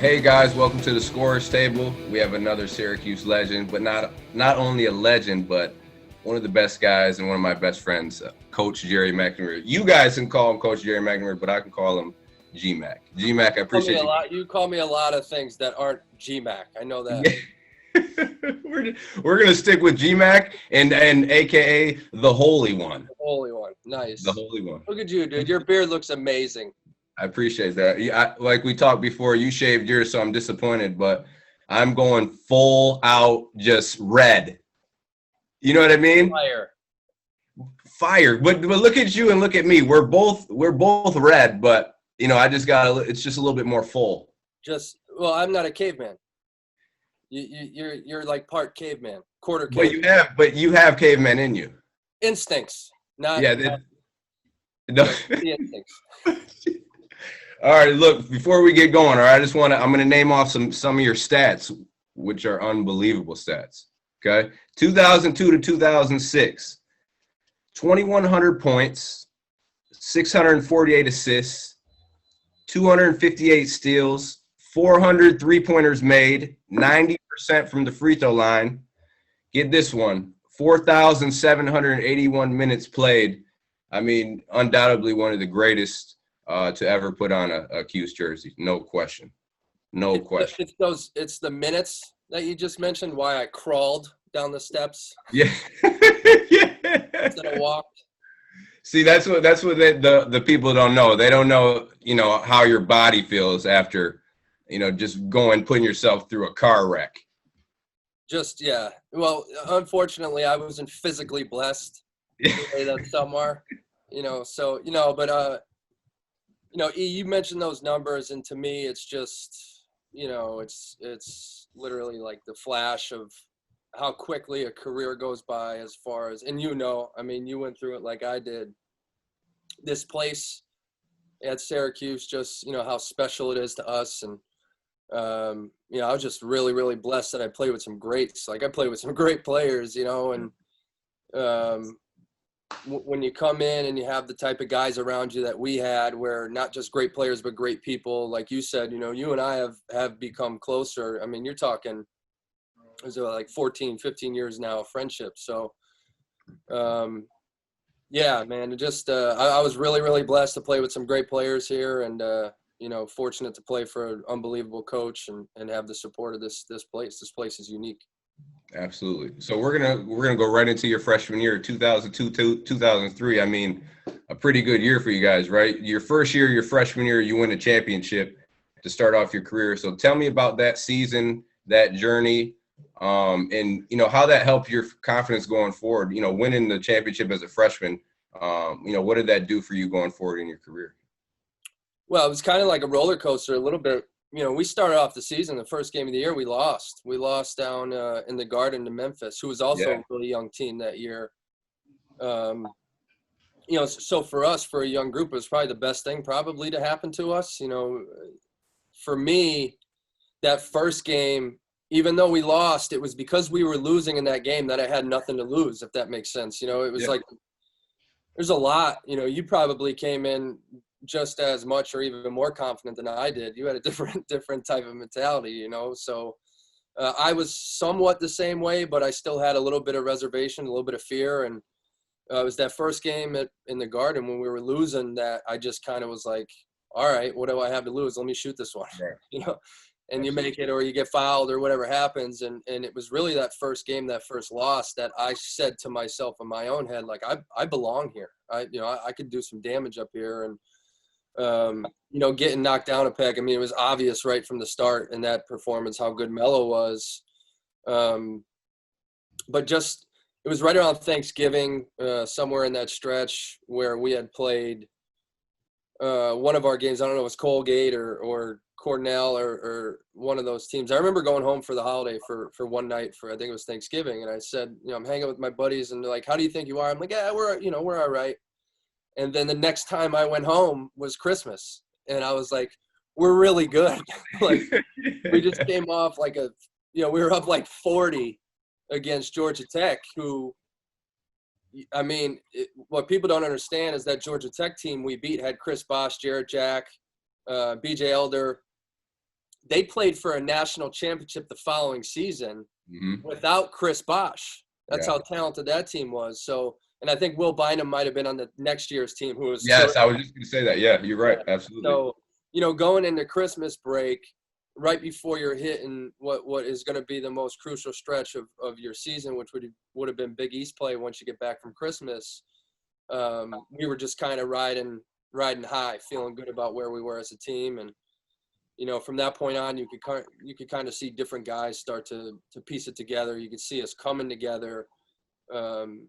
Hey guys, welcome to the Scorers Table. We have another Syracuse legend, but not only a legend, but one of the best guys and one of my best friends, Coach Gerry McNamara. You guys can call him Coach Gerry McNamara, but I can call him G-Mac. G-Mac, I appreciate you. You call me a lot of things that aren't G-Mac. I know that. We're gonna stick with G-Mac and AKA the Holy One. The Holy One, nice. The Holy One. Look at you, dude. Your beard looks amazing. I appreciate that. Like we talked before, you shaved yours, so I'm disappointed, but I'm going full out, just red. You know what I mean? Fire. But look at you and look at me. We're both red, but I just it's just a little bit more full. I'm not a caveman. You're like part caveman, quarter caveman. But you have caveman in you. Instincts, not no. Instincts. All right, look, before we get going, all right, I'm going to name off some of your stats, which are unbelievable stats, okay? 2002 to 2006, 2,100 points, 648 assists, 258 steals, 400 three-pointers made, 90% from the free throw line. Get this one, 4,781 minutes played. I mean, undoubtedly one of the greatest to ever put on a Q's jersey. No question. No question. It's the minutes that you just mentioned, why I crawled down the steps. Yeah. Yeah. Instead of walked. See, that's what the people don't know. They don't know, how your body feels after, just putting yourself through a car wreck. Yeah. Well, unfortunately, I wasn't physically blessed the way that some are, you mentioned those numbers, and to me, it's just, it's literally like the flash of how quickly a career goes by as far as, and you went through it like I did. This place at Syracuse, just, how special it is to us. And, I was just really, really blessed that I played with some greats. Like I played with some great players, and when you come in and you have the type of guys around you that we had, where not just great players, but great people, like you said, you and I have become closer. I mean, you're talking, is it like 14, 15 years now of friendship. So, yeah, man, I was really, really blessed to play with some great players here, and, fortunate to play for an unbelievable coach and have the support of this place. This place is unique. Absolutely. So we're gonna go right into your freshman year, 2002 2003. I mean, a pretty good year for you guys, right? Your first year, your freshman year, you win a championship to start off your career. So tell me about that season, that journey, and how that helped your confidence going forward. Winning the championship as a freshman. What did that do for you going forward in your career? Well, it was kind of like a roller coaster a little bit. We started off the season, the first game of the year, we lost. We lost down in the Garden to Memphis, who was also a really young team that year. So for us, for a young group, it was probably the best thing probably to happen to us. For me, that first game, even though we lost, it was because we were losing in that game that I had nothing to lose, if that makes sense. It was like there's a lot. You probably came in just as much or even more confident than I did. You had a different type of mentality, So I was somewhat the same way, but I still had a little bit of reservation, a little bit of fear. And it was that first game in the Garden when we were losing that I just kind of was like, all right, what do I have to lose? Let me shoot this one, right. And you make it or you get fouled or whatever happens. And it was really that first game, that first loss that I said to myself in my own head, like, I belong here. I could do some damage up here. And, getting knocked down a peg. I mean, it was obvious right from the start in that performance how good Melo was. But just it was right around Thanksgiving, somewhere in that stretch where we had played one of our games. I don't know, it was Colgate or Cornell or one of those teams. I remember going home for the holiday for one night I think it was Thanksgiving, and I said, I'm hanging with my buddies, and they're like, how do you think you are? I'm like, yeah, we're all right. And then the next time I went home was Christmas. And I was like, we're really good. Like, we just came off like we were up like 40 against Georgia Tech, who, I mean, what people don't understand is that Georgia Tech team we beat had Chris Bosh, Jared Jack, BJ Elder, they played for a national championship the following season without Chris Bosh. That's how talented that team was. So, and I think Will Bynum might have been on the next year's team, who was I was just going to say that. Yeah, you're right. Absolutely. So, going into Christmas break, right before you're hitting what is going to be the most crucial stretch of your season, which would have been Big East play once you get back from Christmas, we were just kind of riding high, feeling good about where we were as a team. And, from that point on, you could kind of see different guys start to piece it together. You could see us coming together, and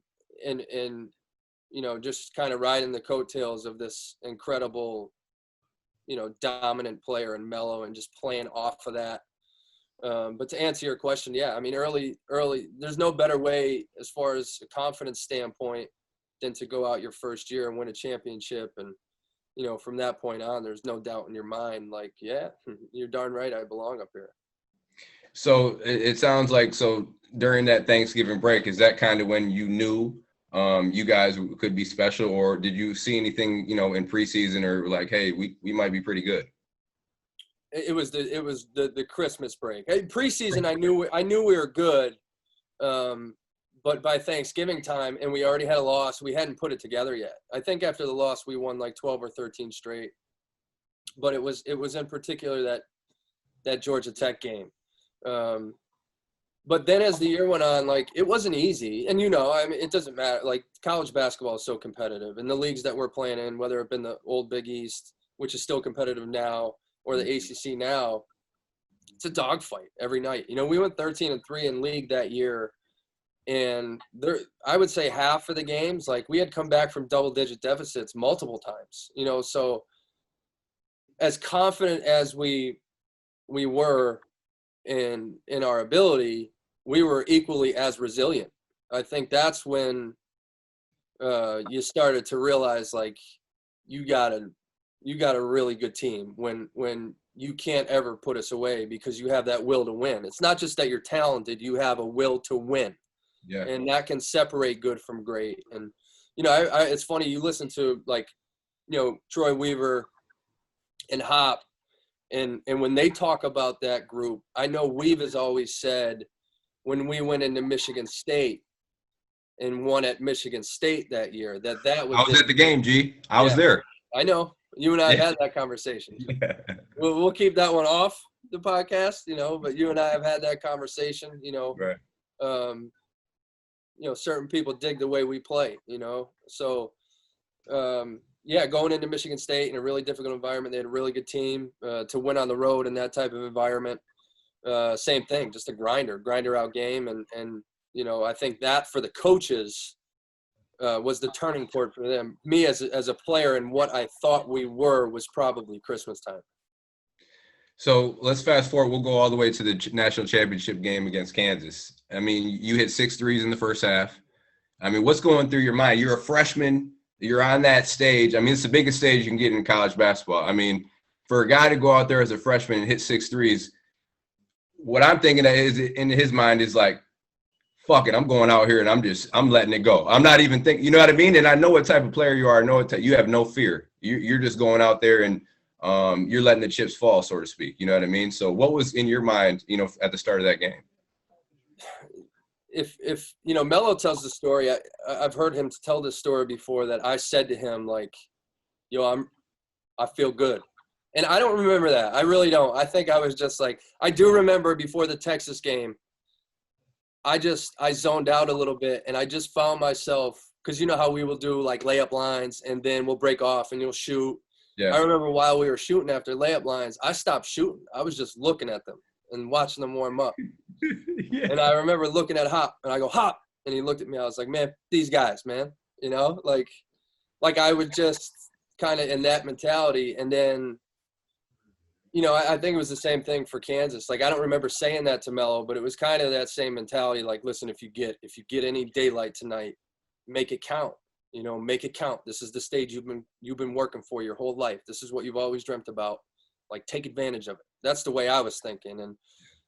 just kind of riding the coattails of this incredible, dominant player in Melo, and just playing off of that. But to answer your question, yeah, I mean, early, there's no better way as far as a confidence standpoint than to go out your first year and win a championship. And, from that point on, there's no doubt in your mind, like, yeah, you're darn right, I belong up here. So it sounds like, during that Thanksgiving break, is that kind of when you knew you guys could be special, or did you see anything, in preseason, or like, hey, we might be pretty good? It was the Christmas break. Preseason, I knew we were good, but by Thanksgiving time, and we already had a loss, we hadn't put it together yet. I think after the loss, we won like 12 or 13 straight. But it was in particular that Georgia Tech game. But then as the year went on, like, it wasn't easy. And, I mean, it doesn't matter. Like, college basketball is so competitive. And the leagues that we're playing in, whether it been the old Big East, which is still competitive now, or the ACC now, it's a dogfight every night. We went 13-3 in league that year. And I would say half of the games, like, we had come back from double-digit deficits multiple times. So as confident as we were in our ability, we were equally as resilient. I think that's when you started to realize, like, you got a really good team when you can't ever put us away, because you have that will to win. It's not just that you're talented, you have a will to win. Yeah. And that can separate good from great. And, it's funny, you listen to, like, Troy Weaver and Hop, and when they talk about that group, I know Weave has always said, when we went into Michigan State and won at Michigan State that year, that was I was at the game, G. I was there. I know. You and I have had that conversation. Yeah. We'll keep that one off the podcast, but you and I have had that conversation, right. Certain people dig the way we play, So, going into Michigan State in a really difficult environment, they had a really good team to win on the road in that type of environment. Same thing, just a grinder out game. And I think that for the coaches was the turning point for them. Me as a player, and what I thought we were, was probably Christmas time. So let's fast forward. We'll go all the way to the national championship game against Kansas. I mean, you hit 6 threes in the first half. I mean, what's going through your mind? You're a freshman. You're on that stage. I mean, it's the biggest stage you can get in college basketball. I mean, for a guy to go out there as a freshman and hit 6 threes, what I'm thinking is, in his mind, is like, fuck it, I'm going out here and I'm letting it go. I'm not even thinking, you know what I mean? And I know what type of player you are. I know you have no fear. You're just going out there and you're letting the chips fall, so to speak. You know what I mean? So what was in your mind, at the start of that game? If Melo tells the story, I've heard him tell this story before, that I said to him, like, I feel good. And I don't remember that. I really don't. I think I was just like, I do remember before the Texas game, I zoned out a little bit, and I just found myself, because you know how we will do like layup lines, and then we'll break off and you'll shoot. Yeah. I remember while we were shooting after layup lines, I stopped shooting. I was just looking at them and watching them warm up. Yeah. And I remember looking at Hop, and I go, Hop. And he looked at me. I was like, man, these guys, man, like I would just kind of in that mentality. And then, I think it was the same thing for Kansas. Like, I don't remember saying that to Melo, but it was kind of that same mentality. Like, listen, if you get any daylight tonight, make it count. Make it count. This is the stage you've been working for your whole life. This is what you've always dreamt about. Like, take advantage of it. That's the way I was thinking. And,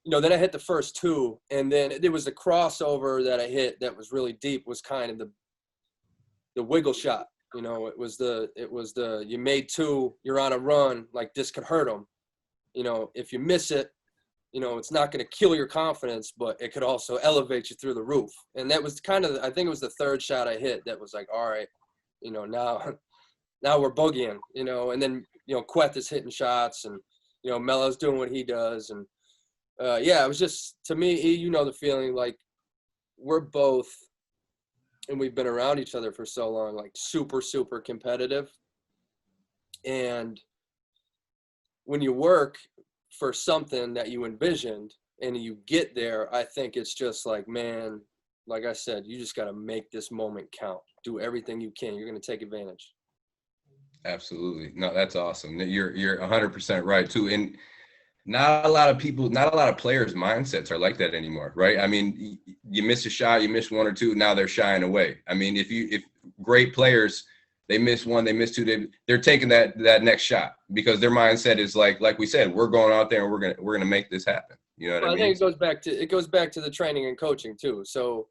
then I hit the first 2, and then it was the crossover that I hit that was really deep, was kind of the wiggle shot. It was the you made 2, you're on a run, like this could hurt them. if you miss it, it's not going to kill your confidence, but it could also elevate you through the roof. And that was I think it was the third shot I hit that was like, all right, now we're boogieing, and then, Queth is hitting shots, and, Melo's doing what he does. And, it was just, to me, the feeling, like, we're both, and we've been around each other for so long, like, super, super competitive. And when you work for something that you envisioned and you get there, I think it's just like, man, like I said, you just got to make this moment count. Do everything you can. You're going to take advantage. Absolutely. No, that's awesome. You're 100% right too. And not a lot of players' mindsets are like that anymore, right? I mean, you miss a shot, you miss one or two, now they're shying away. I mean, if great players, they miss one, they miss two, they're taking that next shot because their mindset is like we said, we're going out there and we're gonna make this happen. You know what I mean? I think it goes back to the training and coaching too. So,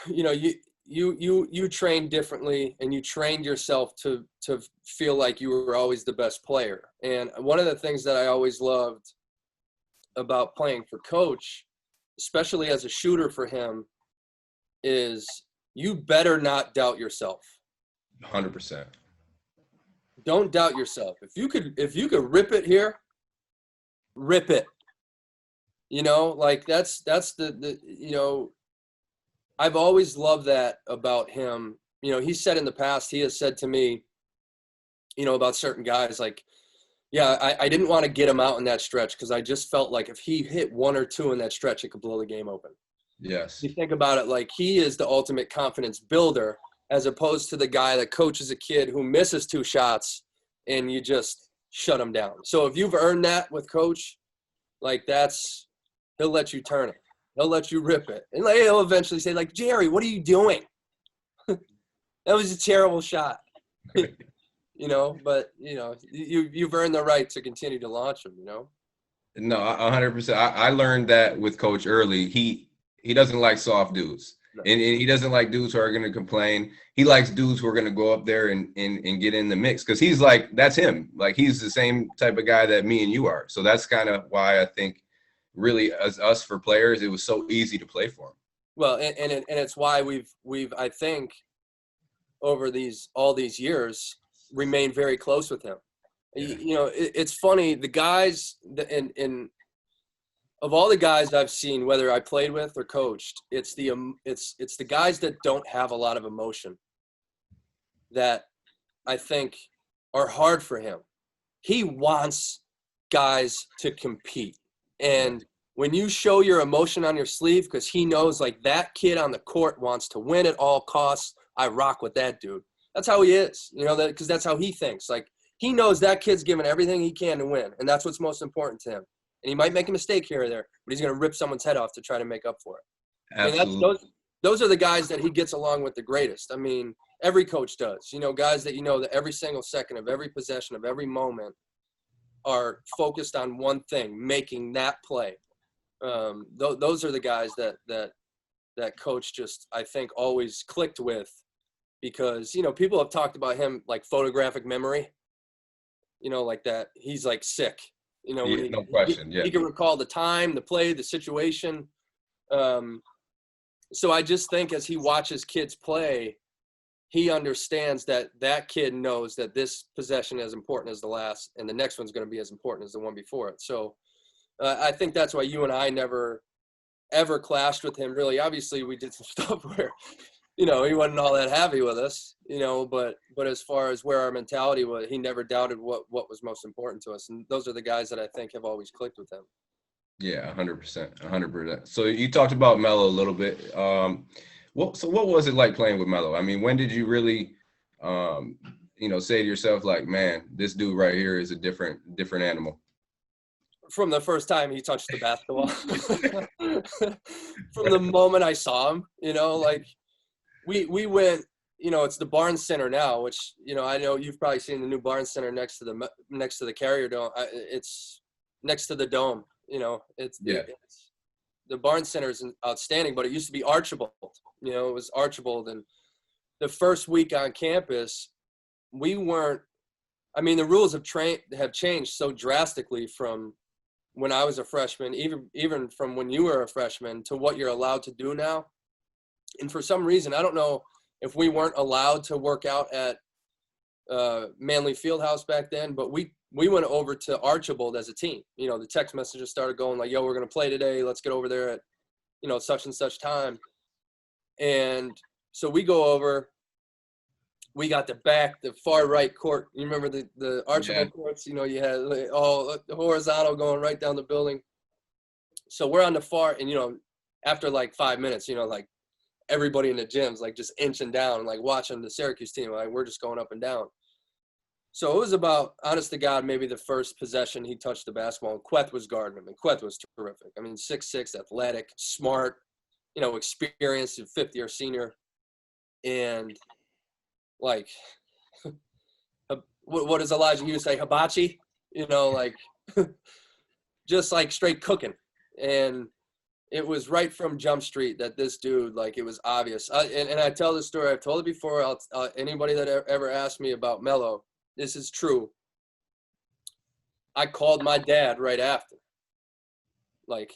you train differently, and you trained yourself to feel like you were always the best player. And one of the things that I always loved about playing for Coach, especially as a shooter for him, is you better not doubt yourself. 100%. Don't doubt yourself. If you could rip it here, rip it. Like that's the I've always loved that about him. He said in the past, he has said to me, about certain guys, like, yeah, I didn't want to get him out in that stretch because I just felt like if he hit one or two in that stretch, it could blow the game open. Yes. You think about it, like, he is the ultimate confidence builder as opposed to the guy that coaches a kid who misses two shots and you just shut him down. So if you've earned that with Coach, like, he'll let you turn it. He'll let you rip it. And he'll eventually say, like, Gerry, what are you doing? That was a terrible shot. But, you've earned the right to continue to launch them, No, 100%. I learned that with Coach early. He doesn't like soft dudes. No. And he doesn't like dudes who are going to complain. He likes dudes who are going to go up there and get in the mix because he's like, that's him. Like, he's the same type of guy that me and you are. So that's kind of why I think really as us for players, it was so easy to play for him. Well, and it's why we've I think over all these years remained very close with him. Yeah. It's funny, the guys of all the guys I've seen, whether I played with or coached, it's the guys that don't have a lot of emotion that I think are hard for him. He wants guys to compete. And when you show your emotion on your sleeve, because he knows, like, that kid on the court wants to win at all costs, I rock with that dude. That's how he is, because that's how he thinks. Like, he knows that kid's giving everything he can to win, and that's what's most important to him. And he might make a mistake here or there, but he's going to rip someone's head off to try to make up for it. Absolutely. I mean, those are the guys that he gets along with the greatest. I mean, every coach does. Guys that that every single second of every possession of every moment are focused on one thing, making that play. Those are the guys that Coach just, I think, always clicked with because, people have talked about him like photographic memory, like that. He's like sick. No question. He can recall the time, the play, the situation. So I just think as he watches kids play, he understands that kid knows that this possession is as important as the last, and the next one's going to be as important as the one before it. So I think that's why you and I never, ever clashed with him, really. Obviously, we did some stuff where, he wasn't all that happy with us, but as far as where our mentality was, he never doubted what was most important to us. And those are the guys that I think have always clicked with him. Yeah, 100%, 100%. So you talked about Melo a little bit. What was it like playing with Melo? I mean, when did you really, say to yourself, like, man, this dude right here is a different animal? From the first time he touched the basketball. From the moment I saw him, like, we went, it's the Barnes Center now, which, I know you've probably seen the new Barnes Center next to the Carrier Dome. It's next to the Dome, it's the Barnes Center is outstanding, but it used to be Archibald, it was Archibald. And the first week on campus, we weren't I mean, the rules have changed so drastically from when I was a freshman, even from when you were a freshman, to what you're allowed to do now. And for some reason, I don't know if we weren't allowed to work out at Manley Fieldhouse back then, but we went over to Archibald as a team. You know, the text messages started going like, yo, we're going to play today. Let's get over there at, you know, such and such time. And so we go over. We got the far right court. You remember the Archibald courts? You know, you had all horizontal going right down the building. So we're on the far, and, you know, after like 5 minutes, you know, like everybody in the gym's like just inching down, like watching the Syracuse team. Like we're just going up and down. So it was about, honest to God, maybe the first possession he touched the basketball, and Queth was guarding him, and Queth was terrific. I mean, 6'6", athletic, smart, you know, experienced, fifth-year senior. And, like, what does Elijah Hughes say? Hibachi? You know, like, just, like, straight cooking. And it was right from Jump Street that this dude, like, it was obvious. And I tell this story. I've told it before. Anybody that ever asked me about Melo, this is true. I called my dad right after. Like,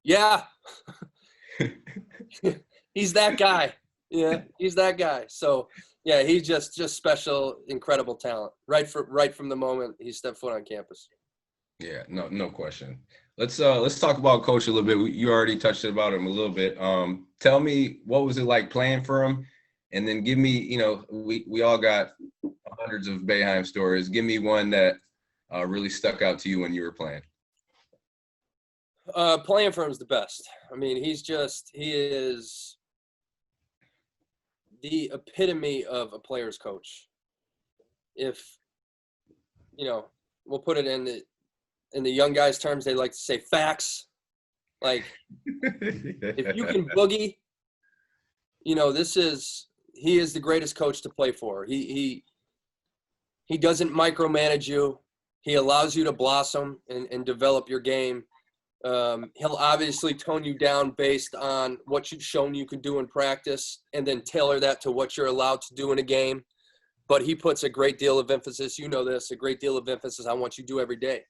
yeah. He's that guy. Yeah, he's that guy. So, yeah, he's just special, incredible talent. Right from the moment he stepped foot on campus. Yeah, no question. Let's talk about Coach a little bit. You already touched about him a little bit. Tell me, what was it like playing for him? And then give me, you know, we all got hundreds of Boeheim stories. Give me one that really stuck out to you when you were playing. Playing for him is the best. I mean, he is the epitome of a player's coach. If, you know, we'll put it in the young guys' terms, they like to say facts. Like, if you can boogie, you know, he is the greatest coach to play for. He doesn't micromanage you. He allows you to blossom and develop your game. He'll obviously tone you down based on what you've shown you can do in practice, and then tailor that to what you're allowed to do in a game. But he puts a great deal of emphasis, you know this, a great deal of emphasis on what you do every day.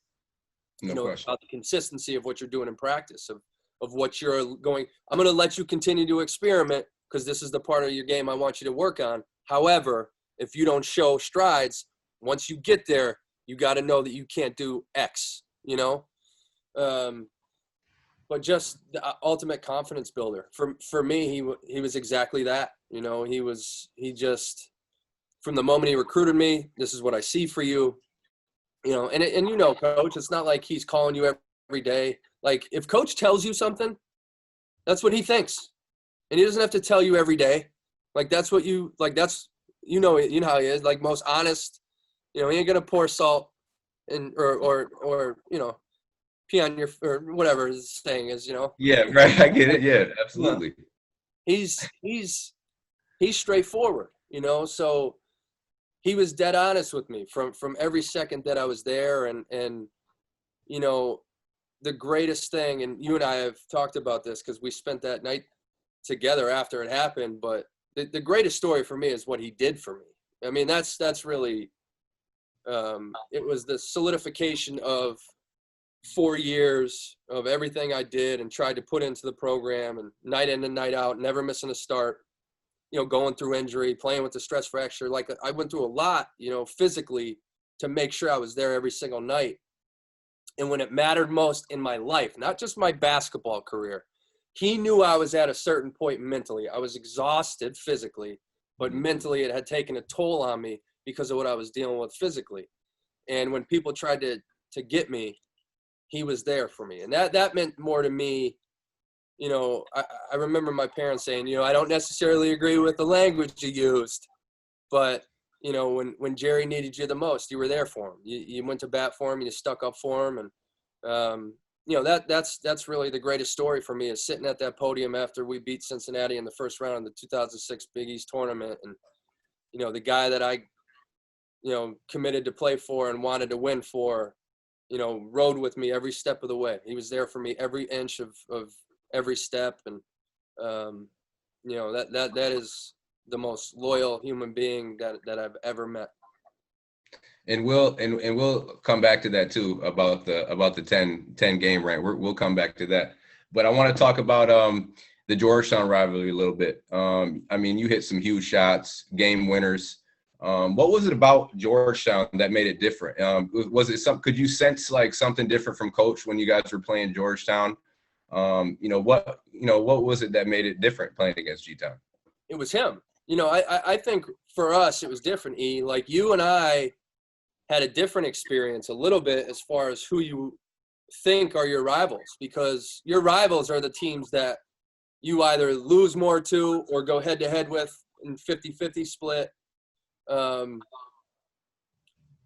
No question. About the consistency of what you're doing in practice, of what you're going. I'm going to let you continue to experiment because this is the part of your game I want you to work on. However, if you don't show strides, once you get there, you got to know that you can't do X, you know? But just the ultimate confidence builder. For me, he was exactly that. You know, he just, from the moment he recruited me, this is what I see for you. You know, and you know, Coach, it's not like he's calling you every day. Like, if Coach tells you something, that's what he thinks. And he doesn't have to tell you every day. Like, that's what you, like, that's, you know how he is, like, most honest. You know, he ain't going to pour salt and, or, you know, pee on your, or whatever his saying is, you know. Yeah, right. I get it. Yeah, absolutely. He's straightforward, you know. So he was dead honest with me from every second that I was there. And you know, the greatest thing, and you and I have talked about this because we spent that night together after it happened, but the greatest story for me is what he did for me. I mean, that's really, it was the solidification of 4 years of everything I did and tried to put into the program, and night in and night out, never missing a start, you know, going through injury, playing with the stress fracture. Like, I went through a lot, you know, physically to make sure I was there every single night. And when it mattered most in my life, not just my basketball career, he knew I was at a certain point mentally. I was exhausted physically, but mentally it had taken a toll on me because of what I was dealing with physically. And when people tried to get me, he was there for me. And that meant more to me. You know, I remember my parents saying, you know, I don't necessarily agree with the language you used, but, you know, when Gerry needed you the most, you were there for him. You went to bat for him, you stuck up for him. And, you know, that's really the greatest story for me, is sitting at that podium after we beat Cincinnati in the first round of the 2006 Big East tournament. And, you know, the guy that I, you know, committed to play for and wanted to win for, you know, rode with me every step of the way. He was there for me every inch of every step. And, you know, that is the most loyal human being that I've ever met. And we'll come back to that too about the 10 game rant. We'll come back to that. But I want to talk about the Georgetown rivalry a little bit. I mean, you hit some huge shots, game winners. What was it about Georgetown that made it different? Was it could you sense like something different from Coach when you guys were playing Georgetown? What was it that made it different playing against G-Town? It was him. I think for us it was different. Like you and I had a different experience a little bit as far as who you think are your rivals, because your rivals are the teams that you either lose more to or go head to head with in 50-50 split.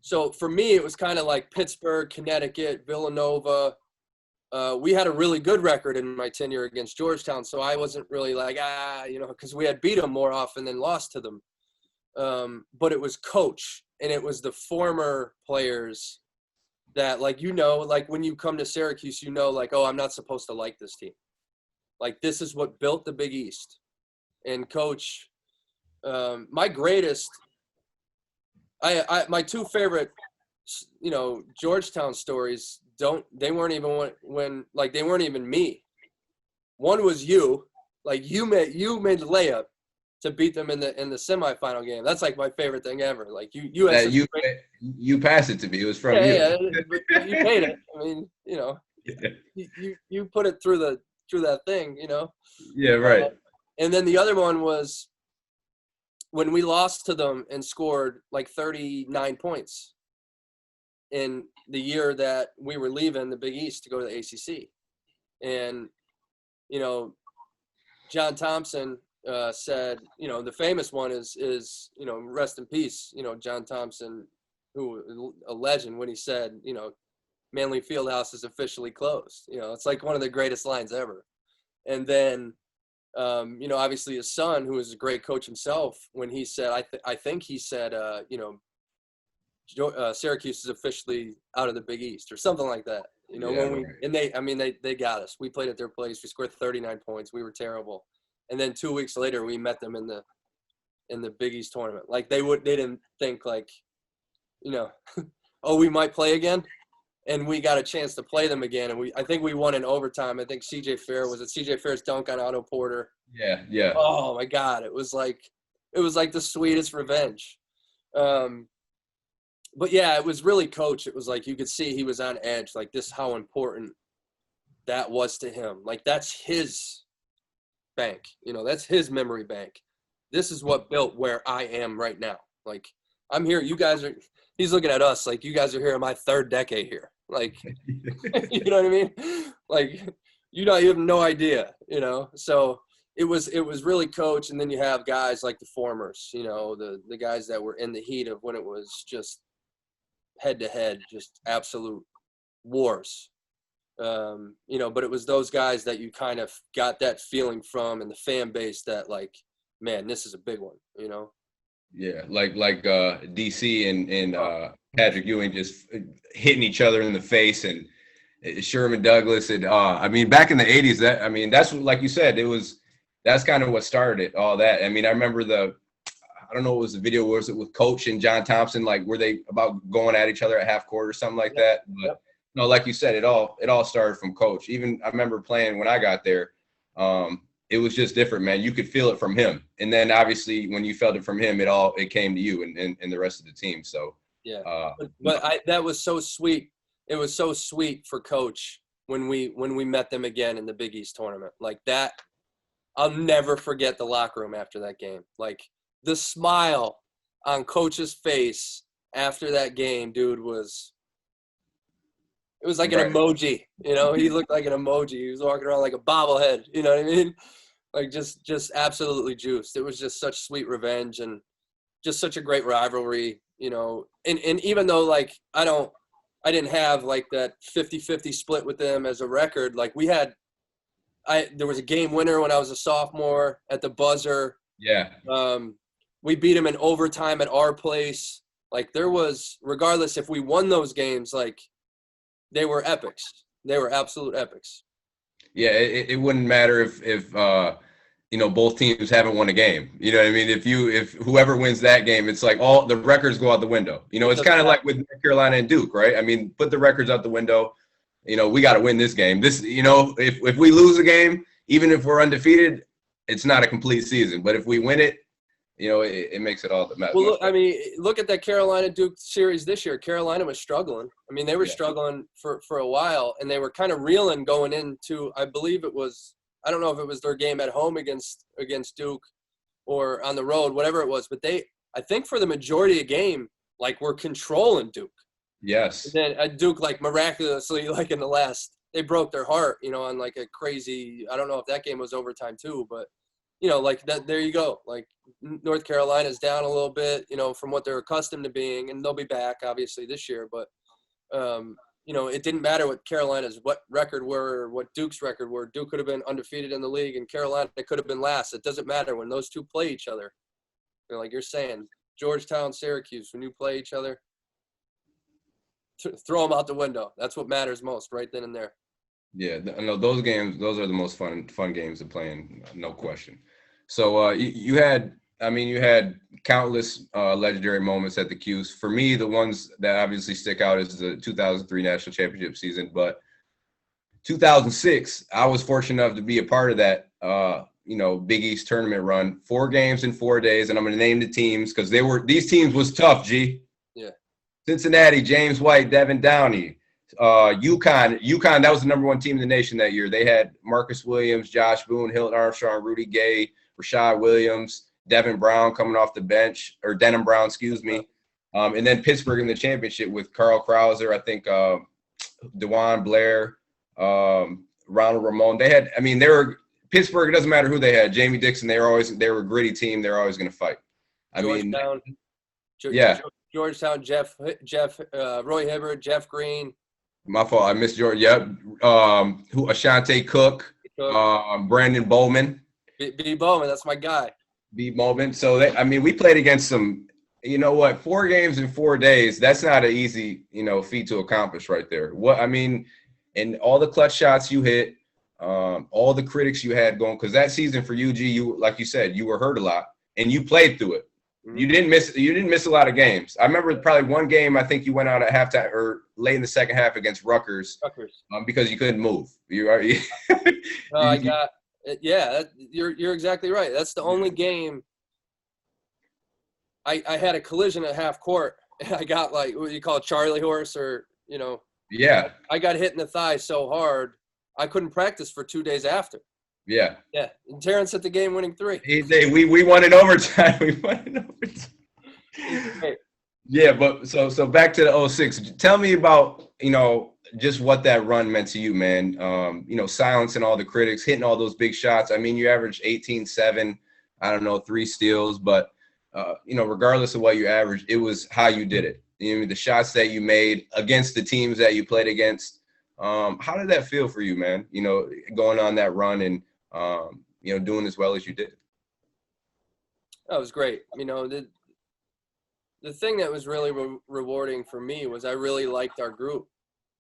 So for me, it was kind of like Pittsburgh, Connecticut, Villanova. We had a really good record in my tenure against Georgetown, so I wasn't really like, because we had beat them more often than lost to them. But it was Coach, and it was the former players that, like when you come to Syracuse, like, oh, I'm not supposed to like this team. Like, this is what built the Big East. And Coach, my two favorite, Georgetown stories they weren't even me. One was you. Like, you made the layup to beat them in the semifinal game. That's like my favorite thing ever. Like you passed it to me. It was from you. Yeah, but you made it. I mean, you put it through that thing, Yeah, right. And then the other one was when we lost to them and scored like 39 points in the year that we were leaving the Big East to go to the ACC. And, John Thompson said, the famous one is rest in peace, John Thompson, who a legend, when he said, Manley Fieldhouse is officially closed. It's like one of the greatest lines ever. And then, obviously his son, who is a great coach himself, when he said, I think he said, Syracuse is officially out of the Big East or something like that. They got us. We played at their place. We scored 39 points. We were terrible. And then 2 weeks later, we met them in the Big East tournament. Like they didn't think like, oh, we might play again. And we got a chance to play them again. And I think we won in overtime. I think CJ Fair's dunk on Otto Porter. Yeah. Oh my God. It was like the sweetest revenge. But yeah, it was really Coach. It was like you could see he was on edge. Like this, how important that was to him. Like that's his bank. That's his memory bank. This is what built where I am right now. Like I'm here. You guys are. He's looking at us like you guys are here in my third decade here. Like, you know what I mean? Like you have no idea. So it was really Coach, and then you have guys like the formers. The guys that were in the heat of when it was just head-to-head, just absolute wars. But it was those guys that you kind of got that feeling from, and the fan base that like, man, this is a big one, Yeah, like DC and Patrick Ewing just hitting each other in the face, and Sherman Douglas, and back in the 80s, that's like you said, that's kind of what started all that. I remember I don't know what was the video, was it with Coach and John Thompson, like were they about going at each other at half court or something like that? But no, like you said, it all started from Coach. Even I remember playing when I got there, it was just different, man. You could feel it from him, and then obviously when you felt it from him, it came to you and the rest of the team. So yeah, that was so sweet. It was so sweet for Coach when we met them again in the Big East tournament. Like that, I'll never forget the locker room after that game. Like the smile on Coach's face after that game, dude, it was like an emoji, he looked like an emoji. He was walking around like a bobblehead, you know what I mean? Like just absolutely juiced. It was just such sweet revenge and just such a great rivalry, and even though like I didn't have like that 50-50 split with them as a record. Like there was a game winner when I was a sophomore at the buzzer. Yeah. We beat them in overtime at our place. Like there was, regardless if we won those games, like they were epics. They were absolute epics. Yeah, it wouldn't matter if both teams haven't won a game. You know what I mean? If whoever wins that game, it's like all the records go out the window. It's kind of like with North Carolina and Duke, right? I mean, put the records out the window. We got to win this game. If we lose a game, even if we're undefeated, it's not a complete season. But if we win it, it makes it all the matter. Well, look at that Carolina Duke series this year. Carolina was struggling. I mean, they were struggling for a while, and they were kind of reeling going into, I believe it was, I don't know if it was their game at home against Duke or on the road, whatever it was. But I think for the majority of the game, like, were controlling Duke. Yes. And then at Duke, like, miraculously, like in the last, they broke their heart, on like a crazy, I don't know if that game was overtime too, but, like that, there you go. Like, North Carolina's down a little bit, from what they're accustomed to being, and they'll be back obviously this year. But, it didn't matter what record were or what Duke's record were. Duke could have been undefeated in the league, and Carolina could have been last. It doesn't matter when those two play each other. Like you're saying, Georgetown, Syracuse, when you play each other, throw them out the window. That's what matters most right then and there. Yeah, no, those games, those are the most fun games to play in, no question. So you had countless legendary moments at the Qs. For me, the ones that obviously stick out is the 2003 national championship season. But 2006, I was fortunate enough to be a part of that, Big East tournament run. 4 games in 4 days, and I'm going to name the teams because these teams was tough, G. Yeah. Cincinnati, James White, Devin Downey. UConn, that was the number 1 team in the nation that year. They had Marcus Williams, Josh Boone, Hilton Armstrong, Rudy Gay, Rashad Williams, Devin Brown coming off the bench, or Denham Brown, excuse me. And then Pittsburgh in the championship with Carl Krauser, I think DeJuan Blair, Ronald Ramon. Pittsburgh, it doesn't matter who they had. Jamie Dixon, they were a gritty team. They're always going to fight. Georgetown, Roy Hibbert, Jeff Green. My fault. I missed George. Yep. Ashante Cook, Brandon Bowman. B. Bowman, that's my guy. B. Bowman. So, we played against some, 4 games in 4 days. That's not an easy, feat to accomplish right there. And all the clutch shots you hit, all the critics you had going, because that season for UG, like you said, you were hurt a lot, and you played through it. You didn't miss a lot of games. I remember probably one game I think you went out at halftime or late in the second half against Rutgers. Because you couldn't move. You're exactly right. That's the only game I had a collision at half court, and I got, like, what you call a Charlie horse, or Yeah. I got hit in the thigh so hard I couldn't practice for 2 days after. Yeah. Yeah. And Terrence hit the game-winning 3. We won in overtime. Yeah, but so back to the 06. Tell me about, just what that run meant to you, man. Silencing all the critics, hitting all those big shots. You averaged 18-7, 3 steals, but regardless of what you averaged, it was how you did it. The shots that you made against the teams that you played against. How did that feel for you, man? Going on that run and doing as well as you did. That was great. The thing that was really rewarding for me was I really liked our group.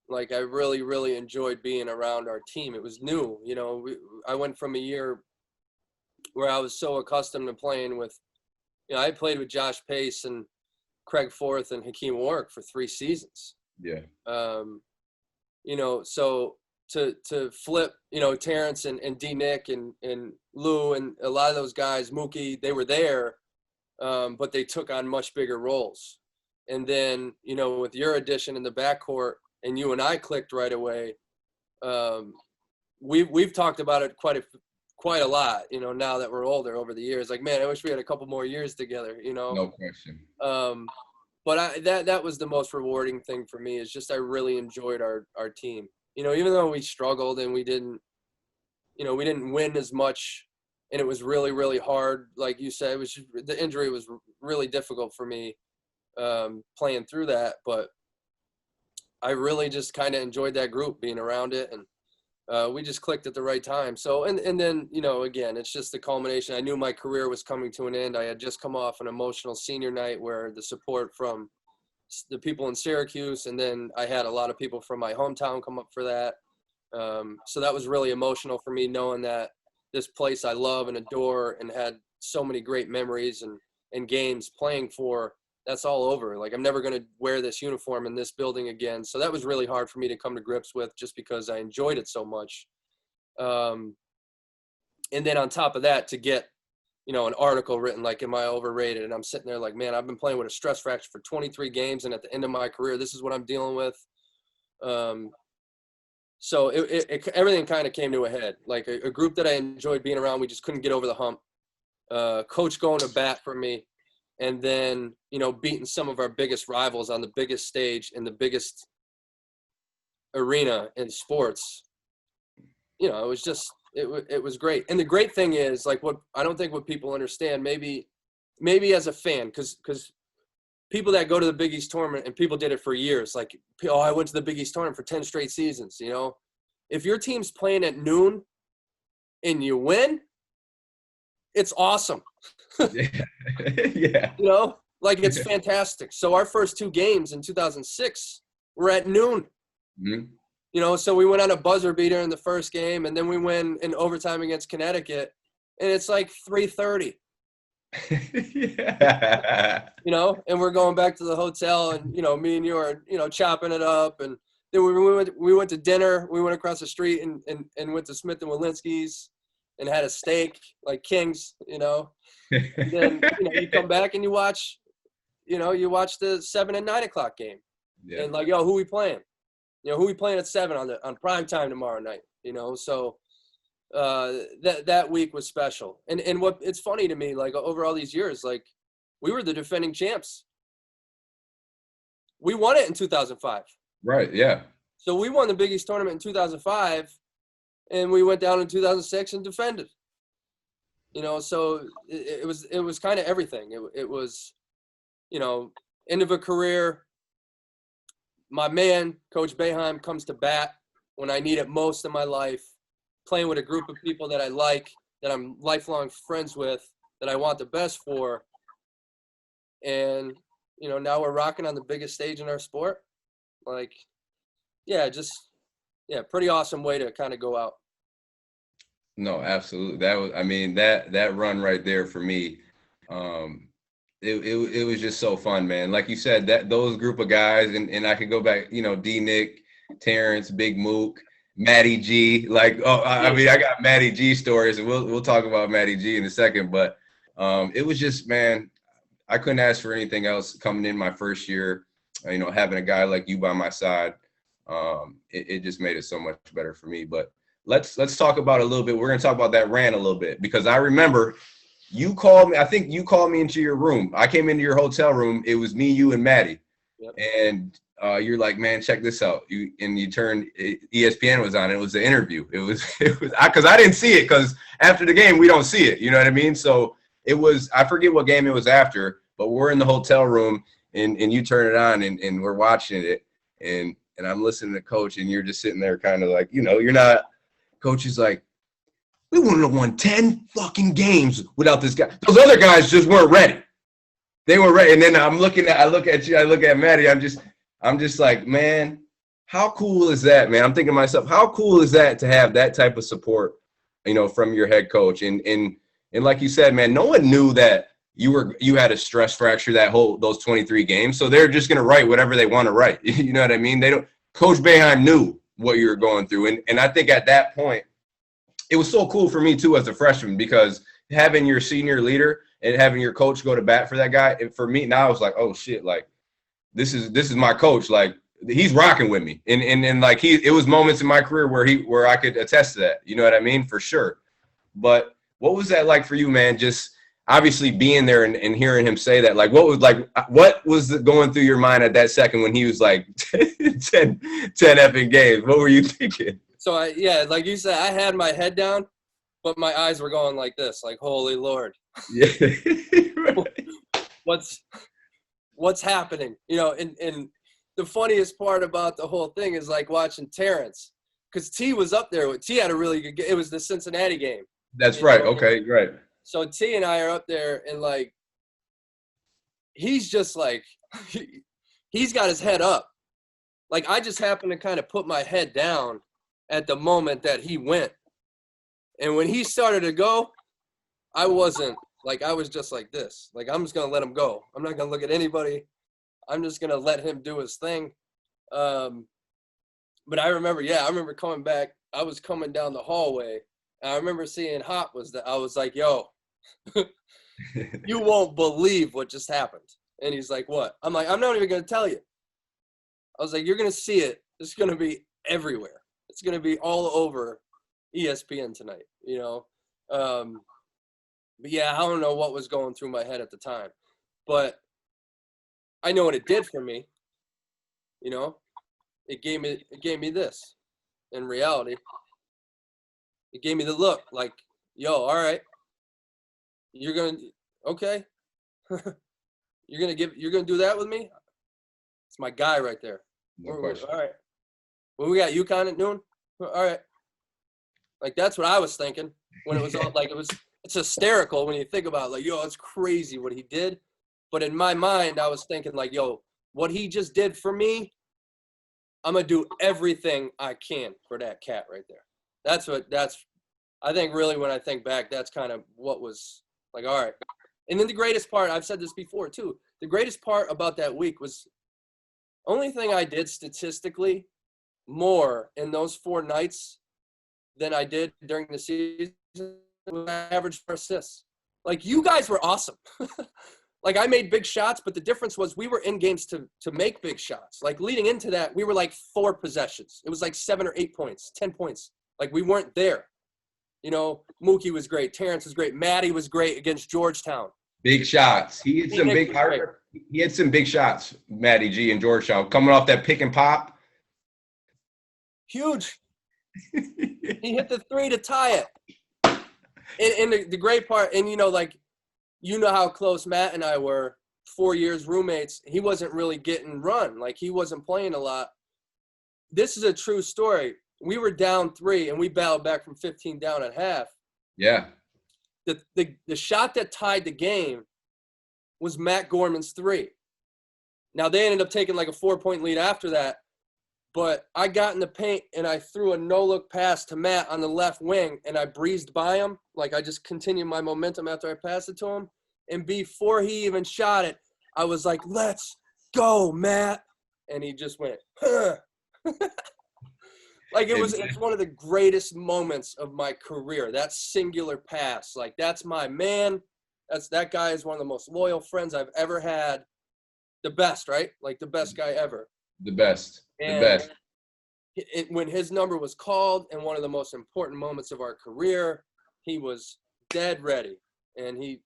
Like, I really, really enjoyed being around our team. It was new. I went from a year where I was so accustomed to playing with, I played with Josh Pace and Craig Forth and Hakeem Warwick for 3 seasons. Yeah. So to flip, Terrence and D. Nick and Lou and a lot of those guys, Mookie, they were there, but they took on much bigger roles. And then, with your addition in the backcourt, and you and I clicked right away. We've talked about it quite a lot, now that we're older over the years. Like, man, I wish we had a couple more years together, No question. But that was the most rewarding thing for me, is just I really enjoyed our team. Even though we struggled and we didn't win as much, and it was really, really hard. Like you said, the injury was really difficult for me playing through that. But I really just kind of enjoyed that group, being around it, and we just clicked at the right time. So, and then, again, it's just the culmination. I knew my career was coming to an end. I had just come off an emotional senior night where the support from the people in Syracuse, and then I had a lot of people from my hometown come up for that. So that was really emotional for me, knowing that, this place I love and adore and had so many great memories and games playing for, that's all over. Like, I'm never going to wear this uniform in this building again. So that was really hard for me to come to grips with, just because I enjoyed it so much. And then on top of that, to get, an article written like, am I overrated? And I'm sitting there like, man, I've been playing with a stress fracture for 23 games. And at the end of my career, this is what I'm dealing with. So everything kind of came to a head. Like a group that I enjoyed being around, we just couldn't get over the hump. Coach going to bat for me. And then, beating some of our biggest rivals on the biggest stage in the biggest arena in sports. It was just, it was great. And the great thing is, like, what I don't think what people understand, maybe as a fan, because people that go to the Big East tournament, and people did it for years, like, oh, I went to the Big East tournament for 10 straight seasons. If your team's playing at noon and you win, it's awesome. Yeah. Like, it's fantastic. So our first 2 games in 2006 were at noon. Mm-hmm. So we went on a buzzer beater in the first game, and then we win in overtime against Connecticut, and it's like 3:30. Yeah. And we're going back to the hotel, and me and you are chopping it up, and then we went to dinner. We went across the street and went to Smith and Walensky's and had a steak like kings. And then you come back and you watch the 7 and 9 o'clock game, and like, yo, who we playing? Who we playing at 7 on prime time tomorrow night? So that week was special. And what it's funny to me, like, over all these years, like, we were the defending champs. We won it in 2005. Right. Yeah. So we won the Big East tournament in 2005, and we went down in 2006 and defended. So it was kind of everything. It was, end of a career. My man, Coach Boeheim, comes to bat when I need it most in my life, playing with a group of people that I like, that I'm lifelong friends with, that I want the best for. And, now we're rocking on the biggest stage in our sport. Like, pretty awesome way to kind of go out. No, absolutely. That run right there for me, it was just so fun, man. Like you said, that those group of guys, and I could go back, D Nick, Terrence, Big Mook, Matty G. Like, I got Matty G stories, and we'll talk about Matty G in a second. But it was just, man, I couldn't ask for anything else coming in my first year. Having a guy like you by my side, it just made it so much better for me. But let's talk about a little bit. We're gonna talk about that rant a little bit, because I remember. You called me. I think you called me into your room. I came into your hotel room. It was me, you, and Maddie. Yep. And you're like, man, check this out. You turned, ESPN was on. It was an interview. It was because I didn't see it, because after the game we don't see it. You know what I mean? So it was. I forget what game it was after, but we're in the hotel room and you turn it on and we're watching it and I'm listening to Coach, and you're just sitting there kind of like, you're not. Coach is like, we wouldn't have won 10 fucking games without this guy. Those other guys just weren't ready. They were ready. And then I look at you, I look at Maddie. I'm just like, man, how cool is that, man? I'm thinking to myself, how cool is that to have that type of support, from your head coach? And like you said, man, no one knew that you had a stress fracture those 23 games. So they're just gonna write whatever they want to write. You know what I mean? Coach Boeheim knew what you were going through. And I think at that point, it was so cool for me too as a freshman, because having your senior leader and having your coach go to bat for that guy, and for me now, I was like, oh shit, like this is my coach, like he's rocking with me, and like it was moments in my career where I could attest to that, you know what I mean, for sure. But what was that like for you, man? Just obviously being there and hearing him say that, like what was going through your mind at that second when he was like 10 effing games? What were you thinking? So like you said, I had my head down, but my eyes were going like this, like, holy Lord. Yeah. Right. What's happening? And the funniest part about the whole thing is like watching Terrence, because T was up there. T had a really good game. It was the Cincinnati game. That's right. Okay, right. So T and I are up there, and like, he's just like, he's got his head up. Like, I just happened to kind of put my head down at the moment that he went. And when he started to go, I was just like this. Like, I'm just going to let him go. I'm not going to look at anybody. I'm just going to let him do his thing. But I remember coming back. I was coming down the hallway. And I remember seeing Hop I was like, yo, you won't believe what just happened. And he's like, what? I'm like, I'm not even going to tell you. I was like, you're going to see it. It's going to be everywhere. It's going to be all over ESPN tonight, you know? But yeah, I don't know what was going through my head at the time, but I know what it did for me. You know, it gave me this. In reality, it gave me the look like, yo, all right, okay, you're gonna do that with me. It's my guy right there. No question. All right. Well, we got UConn at noon. All right. Like, that's what I was thinking when it was all like, it's hysterical when you think about it, like, yo, it's crazy what he did. But in my mind, I was thinking like, yo, what he just did for me, I'm going to do everything I can for that cat right there. I think really when I think back, that's kind of what was like, all right. And then the greatest part, I've said this before too, the greatest part about that week was only thing I did statistically more in those 4 nights than I did during the season was average for assists. Like, you guys were awesome. Like, I made big shots, but the difference was we were in games to make big shots. Like, leading into that, we were like 4 possessions. It was like 7 or 8 points, 10 points. Like, we weren't there. You know, Mookie was great. Terrence was great. Matty was great against Georgetown. Big shots. He had some big shots, Matty G and Georgetown, coming off that pick and pop. Huge. He hit the 3 to tie it. And the great part, and you know, like, you know how close Matt and I were, 4 years roommates. He wasn't really getting run. Like, he wasn't playing a lot. This is a true story. We were down 3, and we battled back from 15 down at half. Yeah. The shot that tied the game was Matt Gorman's 3. Now, they ended up taking like a 4-point lead after that. But I got in the paint, and I threw a no-look pass to Matt on the left wing, and I breezed by him. Like, I just continued my momentum after I passed it to him. And before he even shot it, I was like, let's go, Matt. And he just went, huh. Like, it's one of the greatest moments of my career, that singular pass. Like, that's my man. That guy is one of the most loyal friends I've ever had. The best, right? Like, the best guy ever. The best. When his number was called in one of the most important moments of our career, he was dead ready. And he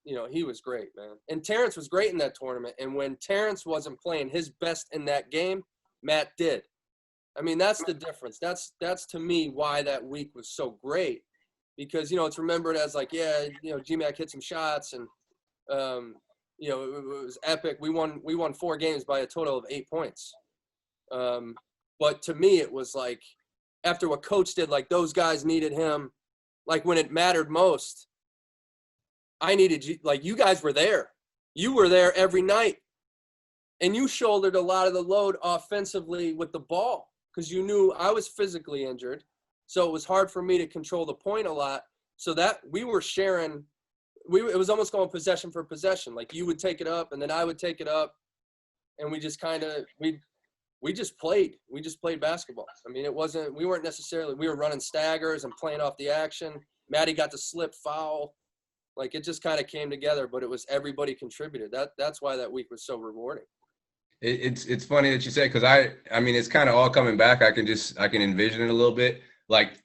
was great, man. And Terrence was great in that tournament. And when Terrence wasn't playing his best in that game, Matt did. I mean, that's the difference. That's to me why that week was so great. Because, it's remembered as like, yeah, G-Mac hit some shots and, it was epic. We won 4 games by a total of 8 points. But to me, it was like, after what coach did, like, those guys needed him. Like, when it mattered most, I needed you. Like, you guys were there. You were there every night. And you shouldered a lot of the load offensively with the ball because you knew I was physically injured. So it was hard for me to control the point a lot. So that we were sharing. It was almost going possession for possession. Like, you would take it up and then I would take it up. And we just kind of we just played. We just played basketball. I mean, we were running staggers and playing off the action. Matty got to slip foul. Like, it just kind of came together, but it was everybody contributed. That's why that week was so rewarding. It's funny that you said, because I mean, it's kind of all coming back. I can envision it a little bit. Like,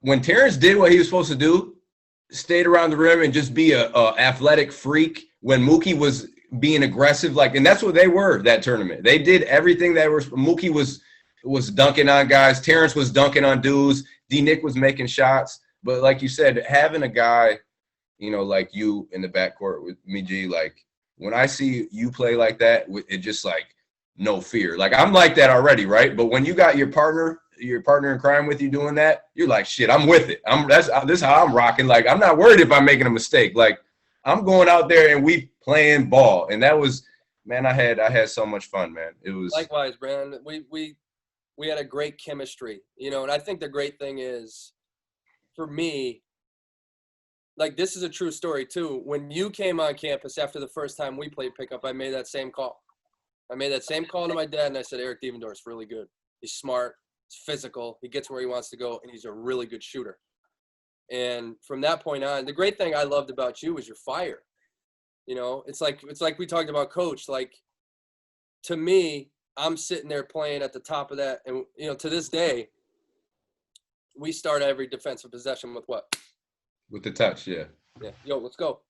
when Terrence did what he was supposed to do, stayed around the rim and just be a athletic freak, when Mookie was being aggressive, like, and that's what they were that tournament. They did everything Mookie was dunking on guys. Terrence was dunking on dudes. D-Nick was making shots. But like you said, having a guy, like you in the backcourt with me, G, like, when I see you play like that, it just like no fear. Like, I'm like that already, right? But when you got your partner in crime with you doing that, you're like, shit, I'm with it. This is how I'm rocking. Like, I'm not worried if I'm making a mistake. Like, I'm going out there and we playing ball. And that was, man, I had so much fun, man. It was likewise, Brandon. We had a great chemistry, and I think the great thing is, for me, like, this is a true story too. When you came on campus after the first time we played pickup, I made that same call. I made that same call to my dad, and I said, Eric Devendorf's really good. He's smart, he's physical, he gets where he wants to go, and he's a really good shooter. And from that point on, the great thing I loved about you was your fire. You know, it's like we talked about Coach. Like, to me, I'm sitting there playing at the top of that, and you know, to this day, we start every defensive possession with what? With the touch, yeah. Yeah, yo, let's go.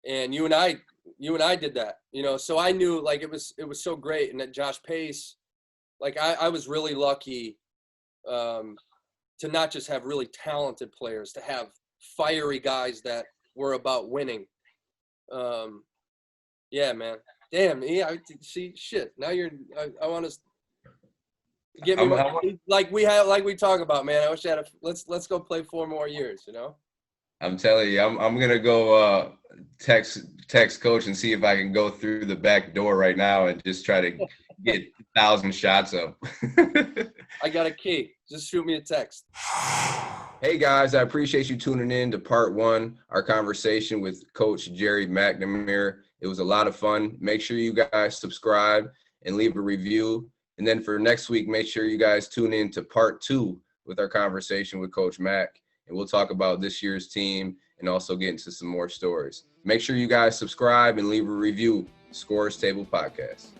And you and I did that, you know. So I knew, like, it was so great. And that Josh Pace, like, I was really lucky to not just have really talented players, to have fiery guys that were about winning. Yeah, man. Damn, yeah. See, shit. Now I want to get me like we talk about, man. I wish I had let's go play 4 more years, you know. I'm telling you, I'm gonna go text Coach and see if I can go through the back door right now and just try to get 1,000 shots up. I got a key. Just shoot me a text. Hey guys, I appreciate you tuning in to part 1, our conversation with Coach Gerry McNamara. It was a lot of fun. Make sure you guys subscribe and leave a review. And then for next week, make sure you guys tune in to part 2 with our conversation with Coach Mac. And we'll talk about this year's team and also get into some more stories. Make sure you guys subscribe and leave a review. Scores Table Podcast.